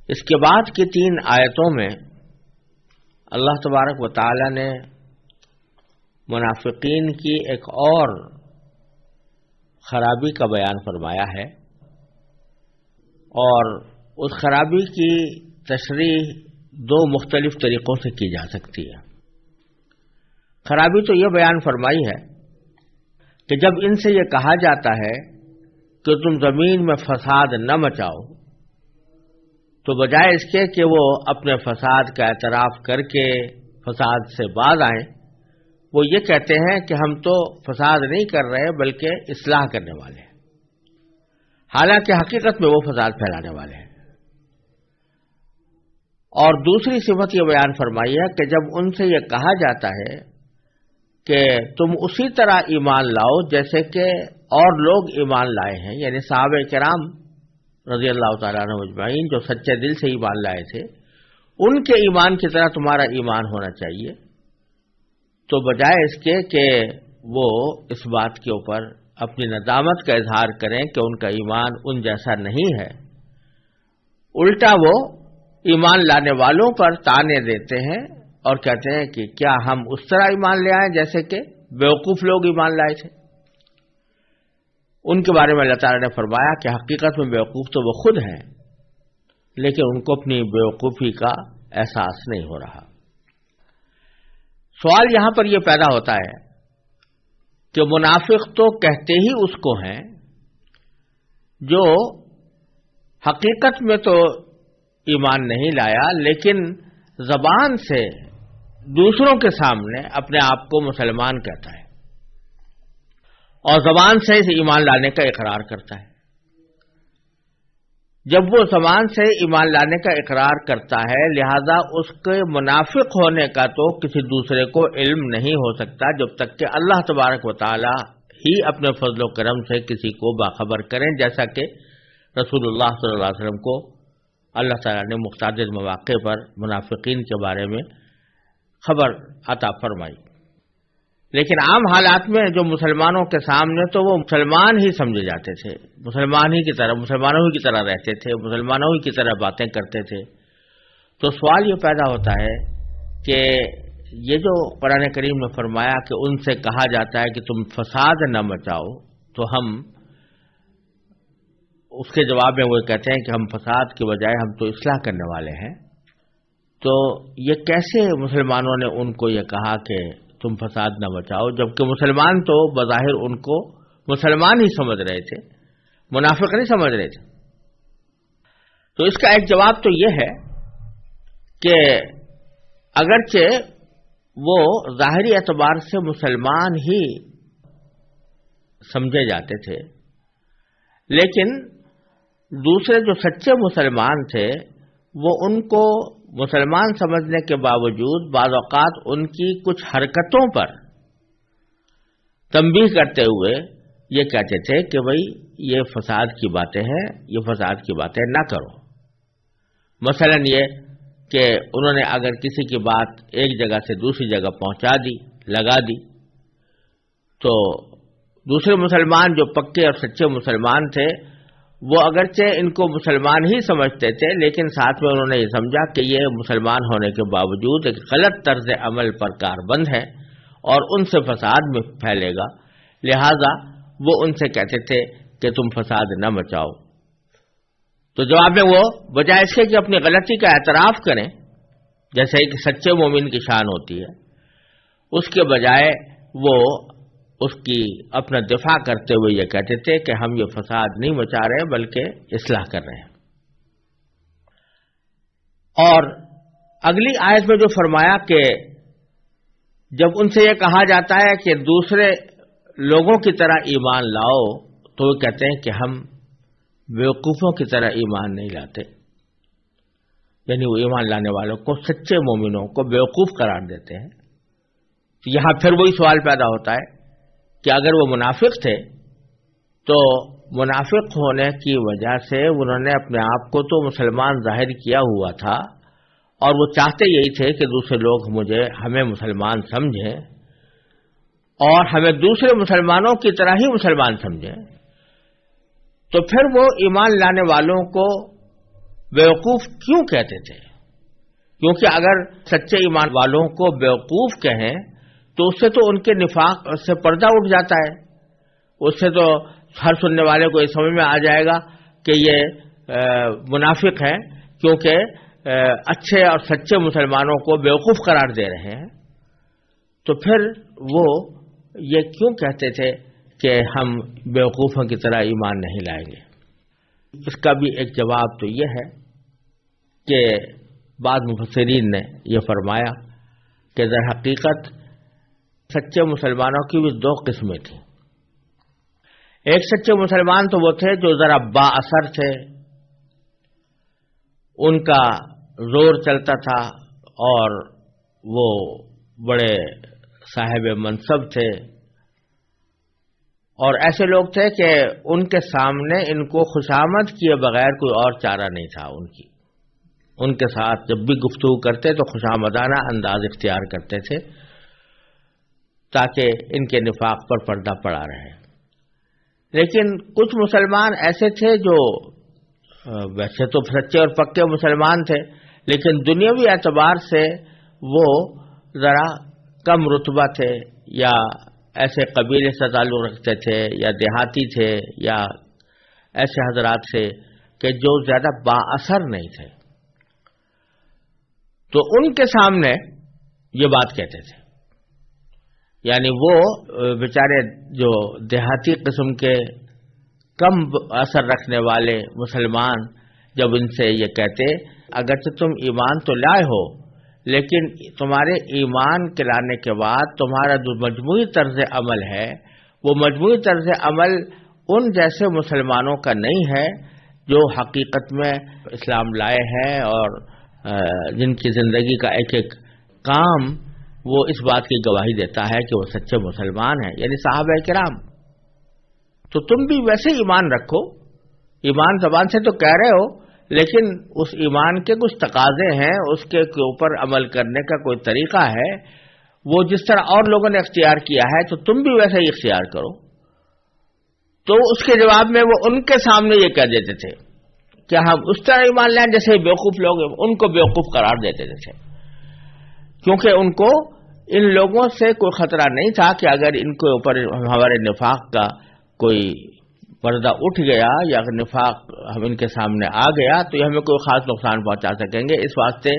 اس کے بعد کی 3 آیتوں میں اللہ تبارک و تعالی نے منافقین کی ایک اور خرابی کا بیان فرمایا ہے، اور اس خرابی کی تشریح 2 مختلف طریقوں سے کی جا سکتی ہے۔ خرابی تو یہ بیان فرمائی ہے کہ جب ان سے یہ کہا جاتا ہے کہ تم زمین میں فساد نہ مچاؤ، تو بجائے اس کے کہ وہ اپنے فساد کا اعتراف کر کے فساد سے باز آئیں، وہ یہ کہتے ہیں کہ ہم تو فساد نہیں کر رہے بلکہ اصلاح کرنے والے ہیں، حالانکہ حقیقت میں وہ فساد پھیلانے والے ہیں۔ اور دوسری صفت یہ بیان فرمائی ہے کہ جب ان سے یہ کہا جاتا ہے کہ تم اسی طرح ایمان لاؤ جیسے کہ اور لوگ ایمان لائے ہیں، یعنی صحابہ کرام رضی اللہ تعالیٰ عنہ اجمعین جو سچے دل سے ایمان لائے تھے، ان کے ایمان کی طرح تمہارا ایمان ہونا چاہیے، تو بجائے اس کے کہ وہ اس بات کے اوپر اپنی ندامت کا اظہار کریں کہ ان کا ایمان ان جیسا نہیں ہے، الٹا وہ ایمان لانے والوں پر طعنے دیتے ہیں اور کہتے ہیں کہ کیا ہم اس طرح ایمان لے آئیں جیسے کہ بیوقوف لوگ ایمان لائے تھے۔ ان کے بارے میں اللہ تعالیٰ نے فرمایا کہ حقیقت میں بیوقوف تو وہ خود ہیں، لیکن ان کو اپنی بیوقوفی کا احساس نہیں ہو رہا۔ سوال یہاں پر یہ پیدا ہوتا ہے کہ منافق تو کہتے ہی اس کو ہیں جو حقیقت میں تو ایمان نہیں لایا، لیکن زبان سے دوسروں کے سامنے اپنے آپ کو مسلمان کہتا ہے اور زبان سے اس ایمان لانے کا اقرار کرتا ہے۔ جب وہ زبان سے ایمان لانے کا اقرار کرتا ہے، لہذا اس کے منافق ہونے کا تو کسی دوسرے کو علم نہیں ہو سکتا جب تک کہ اللہ تبارک و تعالی ہی اپنے فضل و کرم سے کسی کو باخبر کریں، جیسا کہ رسول اللہ صلی اللہ علیہ وسلم کو اللہ تعالیٰ نے متعدد مواقع پر منافقین کے بارے میں خبر عطا فرمائی۔ لیکن عام حالات میں جو مسلمانوں کے سامنے تو وہ مسلمان ہی سمجھے جاتے تھے، مسلمانوں ہی کی طرح رہتے تھے، مسلمانوں ہی کی طرح باتیں کرتے تھے۔ تو سوال یہ پیدا ہوتا ہے کہ یہ جو قرآن کریم نے فرمایا کہ ان سے کہا جاتا ہے کہ تم فساد نہ مچاؤ، تو ہم اس کے جواب میں وہ کہتے ہیں کہ ہم فساد کی بجائے ہم تو اصلاح کرنے والے ہیں۔ تو یہ کیسے مسلمانوں نے ان کو یہ کہا کہ تم فساد نہ مچاؤ، جبکہ مسلمان تو بظاہر ان کو مسلمان ہی سمجھ رہے تھے، منافق نہیں سمجھ رہے تھے۔ تو اس کا ایک جواب تو یہ ہے کہ اگرچہ وہ ظاہری اعتبار سے مسلمان ہی سمجھے جاتے تھے، لیکن دوسرے جو سچے مسلمان تھے وہ ان کو مسلمان سمجھنے کے باوجود بعض اوقات ان کی کچھ حرکتوں پر تنبیہ کرتے ہوئے یہ کہتے تھے کہ بھئی یہ فساد کی باتیں ہیں، یہ فساد کی باتیں نہ کرو۔ مثلا یہ کہ انہوں نے اگر کسی کی بات ایک جگہ سے دوسری جگہ پہنچا دی، لگا دی، تو دوسرے مسلمان جو پکے اور سچے مسلمان تھے وہ اگرچہ ان کو مسلمان ہی سمجھتے تھے، لیکن ساتھ میں انہوں نے یہ سمجھا کہ یہ مسلمان ہونے کے باوجود ایک غلط طرز عمل پر کاربند ہے اور ان سے فساد میں پھیلے گا، لہذا وہ ان سے کہتے تھے کہ تم فساد نہ مچاؤ۔ تو جواب میں وہ بجائے اس کے کہ اپنی غلطی کا اعتراف کریں جیسے ایک سچے مومن کی شان ہوتی ہے، اس کے بجائے وہ اس کی اپنا دفاع کرتے ہوئے یہ کہتے تھے کہ ہم یہ فساد نہیں مچا رہے بلکہ اصلاح کر رہے ہیں۔ اور اگلی آیت میں جو فرمایا کہ جب ان سے یہ کہا جاتا ہے کہ دوسرے لوگوں کی طرح ایمان لاؤ، تو وہ کہتے ہیں کہ ہم بیوقوفوں کی طرح ایمان نہیں لاتے، یعنی وہ ایمان لانے والوں کو، سچے مومنوں کو بیوقوف قرار دیتے ہیں۔ تو یہاں پھر وہی سوال پیدا ہوتا ہے کہ اگر وہ منافق تھے تو منافق ہونے کی وجہ سے انہوں نے اپنے آپ کو تو مسلمان ظاہر کیا ہوا تھا اور وہ چاہتے یہی تھے کہ دوسرے لوگ ہمیں مسلمان سمجھیں اور ہمیں دوسرے مسلمانوں کی طرح ہی مسلمان سمجھیں، تو پھر وہ ایمان لانے والوں کو بیوقوف کیوں کہتے تھے؟ کیونکہ اگر سچے ایمان والوں کو بیوقوف کہیں تو اس سے تو ان کے نفاق سے پردہ اٹھ جاتا ہے، اس سے تو ہر سننے والے کو یہ سمجھ میں آ جائے گا کہ یہ منافق ہیں، کیونکہ اچھے اور سچے مسلمانوں کو بیوقوف قرار دے رہے ہیں۔ تو پھر وہ یہ کیوں کہتے تھے کہ ہم بیوقوفوں کی طرح ایمان نہیں لائیں گے؟ اس کا بھی ایک جواب تو یہ ہے کہ بعض مفسرین نے یہ فرمایا کہ در حقیقت سچے مسلمانوں کی بھی دو قسمیں تھیں۔ ایک سچے مسلمان تو وہ تھے جو ذرا با اثر تھے، ان کا زور چلتا تھا اور وہ بڑے صاحب منصب تھے، اور ایسے لوگ تھے کہ ان کے سامنے ان کو خوشامد کیے بغیر کوئی اور چارہ نہیں تھا ان کے ساتھ جب بھی گفتگو کرتے تو خوشامدانہ انداز اختیار کرتے تھے تاکہ ان کے نفاق پر پردہ پڑا رہے۔ لیکن کچھ مسلمان ایسے تھے جو ویسے تو سچے اور پکے مسلمان تھے، لیکن دنیاوی اعتبار سے وہ ذرا کم رتبہ تھے، یا ایسے قبیلے سے تعلق رکھتے تھے، یا دیہاتی تھے، یا ایسے حضرات تھے کہ جو زیادہ با اثر نہیں تھے، تو ان کے سامنے یہ بات کہتے تھے۔ یعنی وہ بیچارے جو دیہاتی قسم کے کم اثر رکھنے والے مسلمان جب ان سے یہ کہتے اگرچہ تم ایمان تو لائے ہو، لیکن تمہارے ایمان کے لانے کے بعد تمہارا جو مجموعی طرز عمل ہے وہ مجموعی طرز عمل ان جیسے مسلمانوں کا نہیں ہے جو حقیقت میں اسلام لائے ہیں اور جن کی زندگی کا ایک ایک کام وہ اس بات کی گواہی دیتا ہے کہ وہ سچے مسلمان ہیں، یعنی صحابہ کرام۔ تو تم بھی ویسے ایمان رکھو، ایمان زبان سے تو کہہ رہے ہو، لیکن اس ایمان کے کچھ تقاضے ہیں، اس کے اوپر عمل کرنے کا کوئی طریقہ ہے، وہ جس طرح اور لوگوں نے اختیار کیا ہے تو تم بھی ویسے ہی اختیار کرو۔ تو اس کے جواب میں وہ ان کے سامنے یہ کہہ دیتے تھے کہ ہم اس طرح ایمان لائیں جیسے بیوقوف لوگ ہیں، ان کو بیوقوف قرار دیتے تھے، کیونکہ ان کو ان لوگوں سے کوئی خطرہ نہیں تھا کہ اگر ان کے اوپر ہمارے نفاق کا کوئی پردہ اٹھ گیا یا اگر نفاق ہم ان کے سامنے آ گیا تو یہ ہمیں کوئی خاص نقصان پہنچا سکیں گے، اس واسطے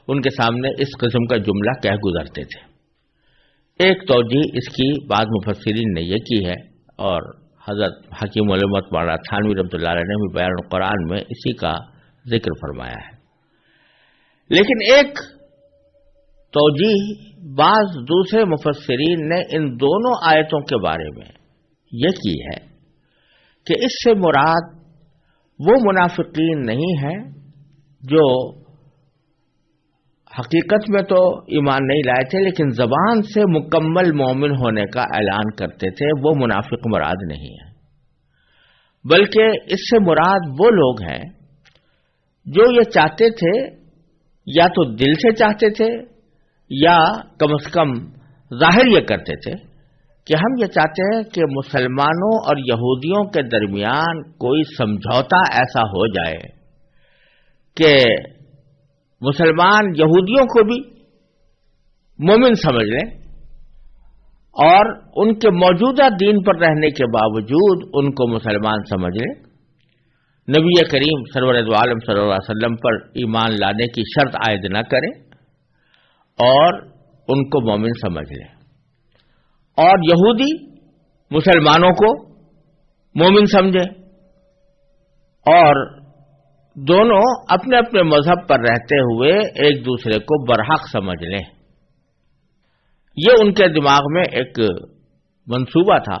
ان کے سامنے اس قسم کا جملہ کہہ گزرتے تھے۔ ایک توجیہ اس کی بعض مفسرین نے یہ کی ہے، اور حضرت حکیم علامت مولانا تھانوی رحمۃ اللہ علیہ نے بھی بیان القرآن میں اسی کا ذکر فرمایا ہے۔ لیکن ایک توجیہ بعض دوسرے مفسرین نے ان دونوں آیتوں کے بارے میں یہ کی ہے کہ اس سے مراد وہ منافقین نہیں ہیں جو حقیقت میں تو ایمان نہیں لائے تھے لیکن زبان سے مکمل مومن ہونے کا اعلان کرتے تھے، وہ منافق مراد نہیں ہے، بلکہ اس سے مراد وہ لوگ ہیں جو یہ چاہتے تھے، یا تو دل سے چاہتے تھے یا کم از کم ظاہر یہ کرتے تھے کہ ہم یہ چاہتے ہیں کہ مسلمانوں اور یہودیوں کے درمیان کوئی سمجھوتا ایسا ہو جائے کہ مسلمان یہودیوں کو بھی مومن سمجھ لیں اور ان کے موجودہ دین پر رہنے کے باوجود ان کو مسلمان سمجھ لیں، نبی کریم سرور دو عالم صلی اللہ علیہ وسلم پر ایمان لانے کی شرط عائد نہ کریں اور ان کو مومن سمجھ لیں، اور یہودی مسلمانوں کو مومن سمجھے، اور دونوں اپنے اپنے مذہب پر رہتے ہوئے ایک دوسرے کو برحق سمجھ لیں۔ یہ ان کے دماغ میں ایک منصوبہ تھا،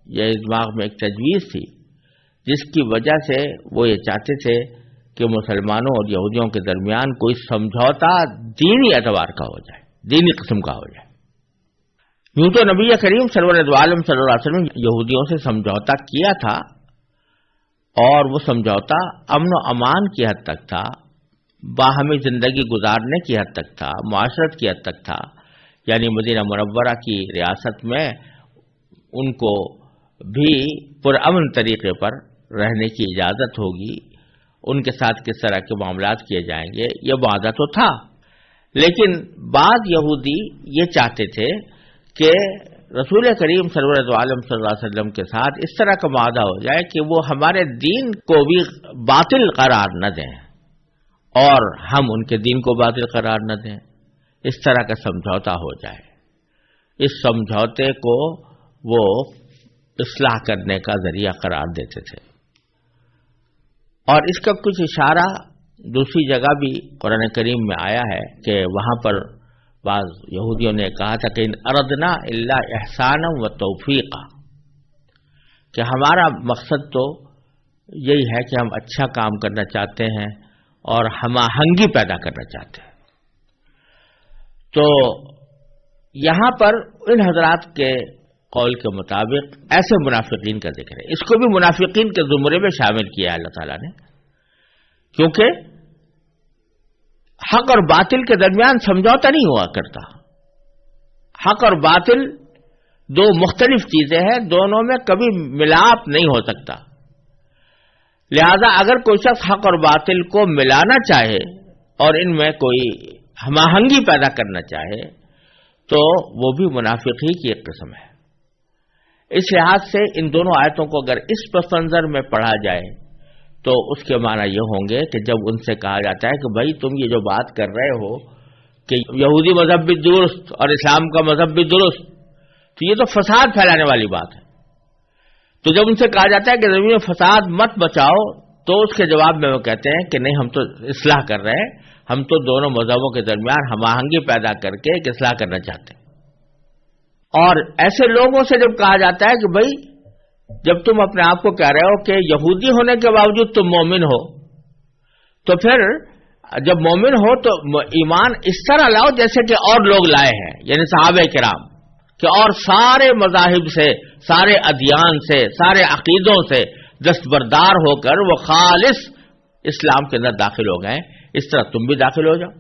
یہ دماغ میں ایک تجویز تھی جس کی وجہ سے وہ یہ چاہتے تھے کہ مسلمانوں اور یہودیوں کے درمیان کوئی سمجھوتا دینی اعتبار کا ہو جائے، دینی قسم کا ہو جائے۔ یوں تو نبی کریم سرور دو عالم صلی اللہ علیہ وسلم یہودیوں سے سمجھوتا کیا تھا، اور وہ سمجھوتا امن و امان کی حد تک تھا، باہمی زندگی گزارنے کی حد تک تھا، معاشرت کی حد تک تھا، یعنی مدینہ منورہ کی ریاست میں ان کو بھی پرامن طریقے پر رہنے کی اجازت ہوگی، ان کے ساتھ کس طرح کے معاملات کیے جائیں گے، یہ وعدہ تو تھا، لیکن بعض یہودی یہ چاہتے تھے کہ رسول کریم سرورت عالم صلی اللہ علیہ وسلم کے ساتھ اس طرح کا معاہدہ ہو جائے کہ وہ ہمارے دین کو بھی باطل قرار نہ دیں اور ہم ان کے دین کو باطل قرار نہ دیں، اس طرح کا سمجھوتا ہو جائے۔ اس سمجھوتے کو وہ اصلاح کرنے کا ذریعہ قرار دیتے تھے، اور اس کا کچھ اشارہ دوسری جگہ بھی قرآن کریم میں آیا ہے کہ وہاں پر بعض یہودیوں نے کہا تھا کہ ان اردنا الا احسانا و توفیقا، کہ ہمارا مقصد تو یہی ہے کہ ہم اچھا کام کرنا چاہتے ہیں اور ہم آہنگی پیدا کرنا چاہتے ہیں۔ تو یہاں پر ان حضرات کے قول کے مطابق ایسے منافقین کا ذکر ہے، اس کو بھی منافقین کے زمرے میں شامل کیا ہے اللہ تعالیٰ نے، کیونکہ حق اور باطل کے درمیان سمجھوتا نہیں ہوا کرتا۔ حق اور باطل دو مختلف چیزیں ہیں، دونوں میں کبھی ملاپ نہیں ہو سکتا، لہذا اگر کوئی شخص حق اور باطل کو ملانا چاہے اور ان میں کوئی ہم آہنگی پیدا کرنا چاہے تو وہ بھی منافق ہی کی ایک قسم ہے۔ اس لحاظ سے ان دونوں آیتوں کو اگر اس پس منظر میں پڑھا جائے تو اس کے معنی یہ ہوں گے کہ جب ان سے کہا جاتا ہے کہ بھائی تم یہ جو بات کر رہے ہو کہ یہودی مذہب بھی درست اور اسلام کا مذہب بھی درست، تو یہ تو فساد پھیلانے والی بات ہے۔ تو جب ان سے کہا جاتا ہے کہ زمین میں فساد مت بچاؤ، تو اس کے جواب میں وہ کہتے ہیں کہ نہیں، ہم تو اصلاح کر رہے ہیں، ہم تو دونوں مذہبوں کے درمیان ہم آہنگی پیدا کر کے ایک اصلاح کرنا چاہتے ہیں۔ اور ایسے لوگوں سے جب کہا جاتا ہے کہ بھائی جب تم اپنے آپ کو کہہ رہے ہو کہ یہودی ہونے کے باوجود تم مومن ہو، تو پھر جب مومن ہو تو ایمان اس طرح لاؤ جیسے کہ اور لوگ لائے ہیں، یعنی صحابہ کرام، کہ اور سارے مذاہب سے، سارے ادیان سے، سارے عقیدوں سے دستبردار ہو کر وہ خالص اسلام کے اندر داخل ہو گئے، اس طرح تم بھی داخل ہو جاؤ۔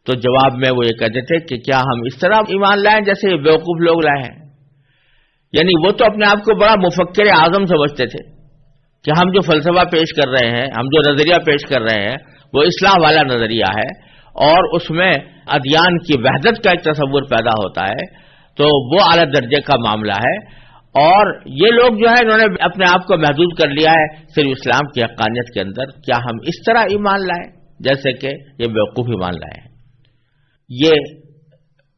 تو جواب میں وہ یہ کہتے تھے کہ کیا ہم اس طرح ایمان لائیں جیسے یہ بیوقوف لوگ لائے ہیں؟ یعنی وہ تو اپنے آپ کو بڑا مفکر اعظم سمجھتے تھے کہ ہم جو فلسفہ پیش کر رہے ہیں، ہم جو نظریہ پیش کر رہے ہیں وہ اصلاح والا نظریہ ہے، اور اس میں ادیان کی وحدت کا ایک تصور پیدا ہوتا ہے، تو وہ اعلیٰ درجے کا معاملہ ہے۔ اور یہ لوگ جو ہے انہوں نے اپنے آپ کو محدود کر لیا ہے صرف اسلام کی حقانیت کے اندر، کیا ہم اس طرح ایمان لائیں جیسے کہ یہ بیوقوف ایمان لائے ہیں؟ یہ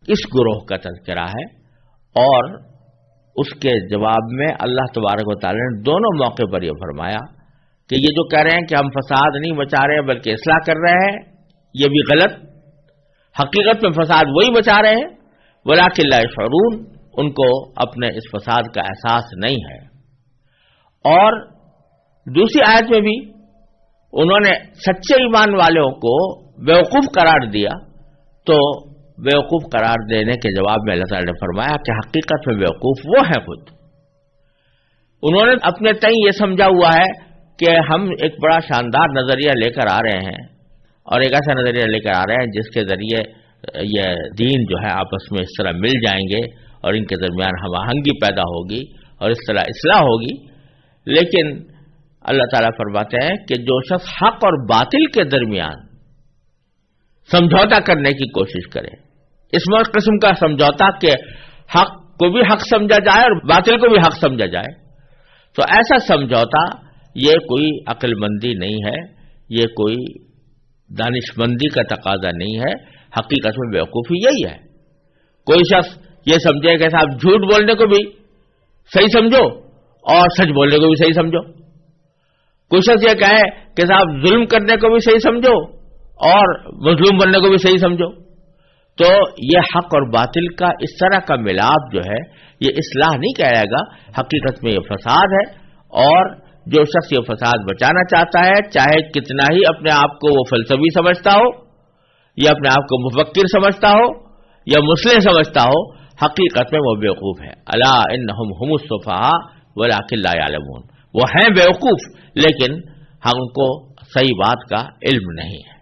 اس گروہ کا تذکرہ ہے، اور اس کے جواب میں اللہ تبارک و تعالی نے دونوں موقع پر یہ فرمایا کہ یہ جو کہہ رہے ہیں کہ ہم فساد نہیں مچا رہے ہیں بلکہ اصلاح کر رہے ہیں، یہ بھی غلط، حقیقت میں فساد وہی مچا رہے ہیں، ولکن لا یشعرون، ان کو اپنے اس فساد کا احساس نہیں ہے۔ اور دوسری آیت میں بھی انہوں نے سچے ایمان والوں کو بیوقوف قرار دیا، تو بیوقوف قرار دینے کے جواب میں اللہ تعالی نے فرمایا کہ حقیقت میں بیوقوف وہ ہیں خود۔ انہوں نے اپنے تئیں یہ سمجھا ہوا ہے کہ ہم ایک بڑا شاندار نظریہ لے کر آ رہے ہیں، اور ایک ایسا نظریہ لے کر آ رہے ہیں جس کے ذریعے یہ دین جو ہے آپس میں اس طرح مل جائیں گے اور ان کے درمیان ہم آہنگی پیدا ہوگی اور اس طرح اصلاح ہوگی۔ لیکن اللہ تعالیٰ فرماتے ہیں کہ جو شخص حق اور باطل کے درمیان سمجھوتا کرنے کی کوشش کرے، اس قسم کا سمجھوتا کہ حق کو بھی حق سمجھا جائے اور باطل کو بھی حق سمجھا جائے، تو ایسا سمجھوتا یہ کوئی عقل مندی نہیں ہے، یہ کوئی دانش مندی کا تقاضا نہیں ہے، حقیقت میں بیوقوفی یہی ہے۔ کوئی شخص یہ سمجھے کہ صاحب جھوٹ بولنے کو بھی صحیح سمجھو اور سچ بولنے کو بھی صحیح سمجھو، کوئی شخص یہ کہے کہ صاحب ظلم کرنے کو بھی صحیح سمجھو اور مظلوم بننے کو بھی صحیح سمجھو، تو یہ حق اور باطل کا اس طرح کا ملاپ جو ہے یہ اصلاح نہیں کہے گا، حقیقت میں یہ فساد ہے۔ اور جو شخص یہ فساد بچانا چاہتا ہے، چاہے کتنا ہی اپنے آپ کو وہ فلسفی سمجھتا ہو یا اپنے آپ کو مفکر سمجھتا ہو یا مصلح سمجھتا ہو، حقیقت میں وہ بیوقوف ہے۔ الا انہم هم السفہاء ولکن لا یعلمون، وہ ہیں بیوقوف لیکن ہم کو صحیح بات کا علم نہیں ہے۔